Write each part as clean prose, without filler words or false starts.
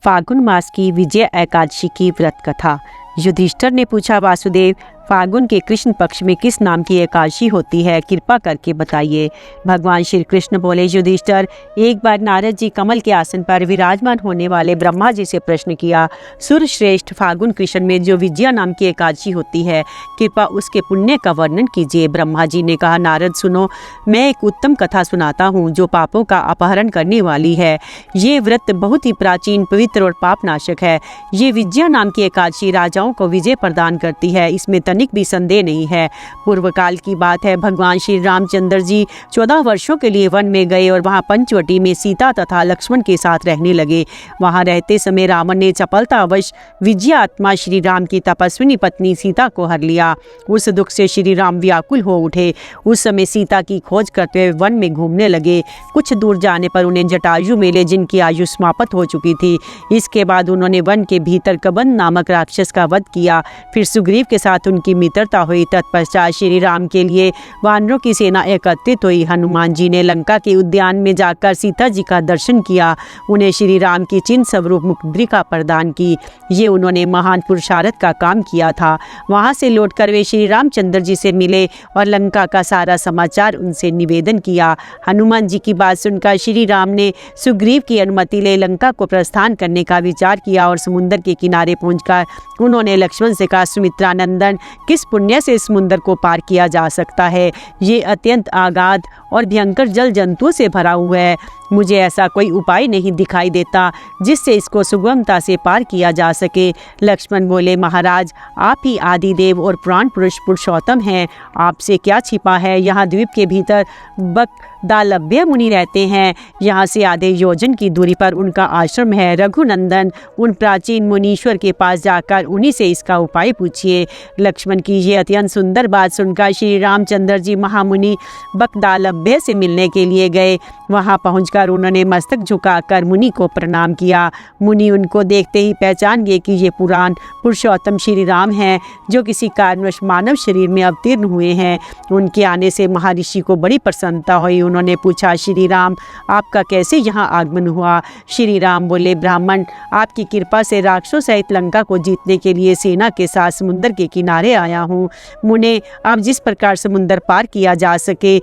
फागुन मास की विजय एकादशी की व्रत कथा। युधिष्ठिर ने पूछा, वासुदेव, फागुन के कृष्ण पक्ष में किस नाम की एकादशी होती है, कृपा करके बताइए। भगवान श्री कृष्ण बोले, युधिष्ठिर, एक बार नारद जी कमल के आसन पर विराजमान होने वाले ब्रह्मा जी से प्रश्न किया, सूर्यश्रेष्ठ फागुन कृष्ण में जो विजया नाम की एकादशी होती है, कृपा उसके पुण्य का वर्णन कीजिए। ब्रह्मा जी ने कहा, नारद सुनो, मैं एक उत्तम कथा सुनाता हूँ जो पापों का अपहरण करने वाली है। ये व्रत बहुत ही प्राचीन, पवित्र और पापनाशक है। ये विजया नाम की एकादशी राजाओं को विजय प्रदान करती है, इसमें तनिक भी संदेह नहीं है। पूर्व काल की बात है, भगवान श्री रामचंद्र जी 14 वर्षों के लिए वन में गए और वहां पंचवटी में सीता तथा लक्ष्मण के साथ रहने लगे। वहां रहते समय रावण ने चपलतावश विजया आत्मा श्री राम की तपस्विनी पत्नी सीता को हर लिया। उस दुख से श्री राम व्याकुल हो उठे। उस समय सीता की खोज करते हुए वन में घूमने लगे। कुछ दूर जाने पर उन्हें जटायु मिले, जिनकी आयु समाप्त हो चुकी थी। इसके बाद उन्होंने वन के भीतर कबंध नामक राक्षस का वध किया। फिर सुग्रीव के साथ उनकी मित्रता हुई। तत्पश्चात श्री राम के लिए वानरों की सेना एकत्रित हुई। हनुमान जी ने लंका के उद्यान में जाकर सीता जी का दर्शन किया। उन्हें श्री राम की चिन्ह स्वरूप मुद्रिका प्रदान की। ये उन्होंने महान पुरुषार्थ का काम किया था। वहां से लौटकर वे श्री रामचंद्र जी से मिले और लंका का सारा समाचार उनसे निवेदन किया। हनुमान जी की बात सुनकर श्री राम ने सुग्रीव की अनुमति ले लंका को प्रस्थान करने का विचार किया और समुद्र के किनारे पहुंचकर उन्होंने लक्ष्मण से कहा, सुमित्रानंदन, किस पुण्य से समुद्र को पार किया जा सकता है? ये अत्यंत अगाध और भयंकर जल जंतुओं से भरा हुआ है। मुझे ऐसा कोई उपाय नहीं दिखाई देता जिससे इसको सुगमता से पार किया जा सके। लक्ष्मण बोले, महाराज, आप ही आदिदेव और प्राण पुरुष पुरुषोत्तम हैं। आपसे क्या छिपा है? यहाँ द्वीप के भीतर बकदालभ्य मुनि रहते हैं। यहाँ से आधे योजन की दूरी पर उनका आश्रम है। रघुनंदन, उन प्राचीन मुनीश्वर के पास जाकर उन्हीं से इसका उपाय पूछिए। लक्ष्मण की ये अत्यंत सुंदर बात सुनकर श्री रामचंद्र जी महामुनि बकदालभ्य से मिलने के लिए गए। वहाँ पहुँचकर उन्होंने मस्तक झुकाकर मुनि को प्रणाम किया। मुनि उनको देखते ही पहचान गए कि ये पुराण पुरुषोत्तम श्री राम हैं, जो किसी कारणवश मानव शरीर में अवतीर्ण हुए हैं। उनके आने से महर्षि को बड़ी प्रसन्नता हुई। उन्होंने पूछा, श्री राम, आपका कैसे यहाँ आगमन हुआ? श्री राम बोले, ब्राह्मण, आपकी कृपा से राक्षसों सहित लंका को जीतने के लिए सेना के साथ समुद्र के किनारे आया हूँ। मुने, आप जिस प्रकार समुद्र पार किया जा सके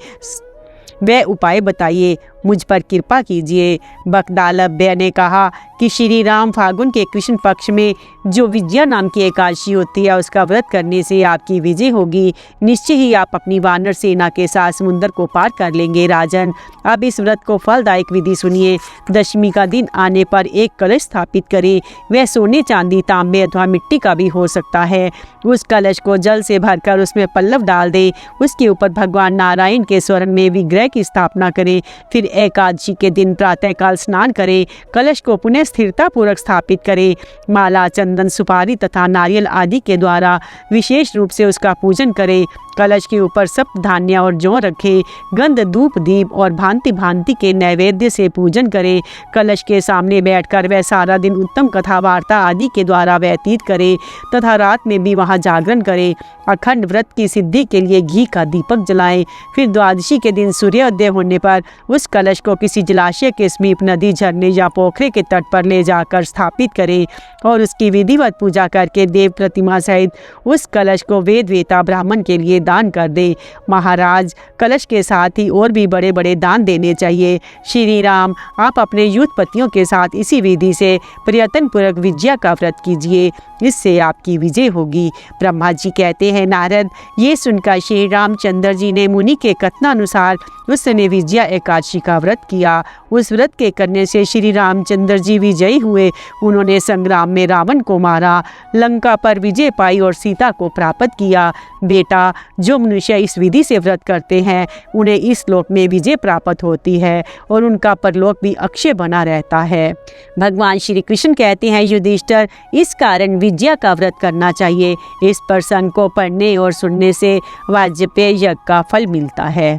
वह उपाय बताइए, मुझ पर कृपा कीजिए। बकदालभ्य ने कहा कि श्री राम, फागुन के कृष्ण पक्ष में जो विजया नाम की एकादशी होती है, उसका व्रत करने से आपकी विजय होगी। निश्चय ही आप अपनी वानर सेना के साथ समुद्र को पार कर लेंगे। राजन, अब इस व्रत को फलदायक विधि सुनिए। दशमी का दिन आने पर एक कलश स्थापित करें। वह सोने, चांदी, तांबे अथवा मिट्टी का भी हो सकता है। उस कलश को जल से भरकर उसमें पल्लव डाल दें। उसके ऊपर भगवान नारायण के स्वर्ण में विग्रह की स्थापना करें। फिर एकादशी के दिन प्रातःकाल स्नान करें। कलश को पुनः स्थिरता पूर्वक स्थापित करें। माला, चंदन, सुपारी तथा नारियल आदि के द्वारा विशेष रूप से उसका पूजन करें। कलश के ऊपर सप्त धान्य और जौ रखें। गंध, धूप, दीप और भांति भांति के नैवेद्य से पूजन करें। कलश के सामने बैठकर वह सारा दिन उत्तम कथा वार्ता आदि के द्वारा व्यतीत करें तथा रात में भी वहाँ जागरण करें। अखंड व्रत की सिद्धि के लिए घी का दीपक जलाएं। फिर द्वादशी के दिन सूर्योदय होने पर उस कलश को किसी जलाशय के समीप, नदी, झरने या पोखरे के तट पर ले जाकर स्थापित करें और उसकी विधिवत पूजा करके देव प्रतिमा सहित उस कलश को वेद वेता ब्राह्मण के लिए दान कर दे। महाराज, कलश के साथ ही और भी बड़े बड़े दान देने चाहिए। श्री राम, आप अपने युद्धपतियों के साथ इसी विधि से प्रयत्न पूर्वक विजया का व्रत कीजिए, इससे आपकी विजय होगी। ब्रह्मा जी कहते हैं, नारद, ये सुनकर श्री रामचंद्र जी ने मुनि के कथनानुसार उस समय विजया एकादशी का व्रत किया। उस व्रत के करने से श्री रामचंद्र जी विजयी हुए। उन्होंने संग्राम में रावण को मारा, लंका पर विजय पाई और सीता को प्राप्त किया। बेटा, जो मनुष्य इस विधि से व्रत करते हैं, उन्हें इस लोक में विजय प्राप्त होती है और उनका परलोक भी अक्षय बना रहता है। भगवान श्री कृष्ण कहते हैं, युधिष्ठिर, इस कारण विजया का व्रत करना चाहिए। इस प्रसंग को पढ़ने और सुनने से वाजपेय यज्ञ का फल मिलता है।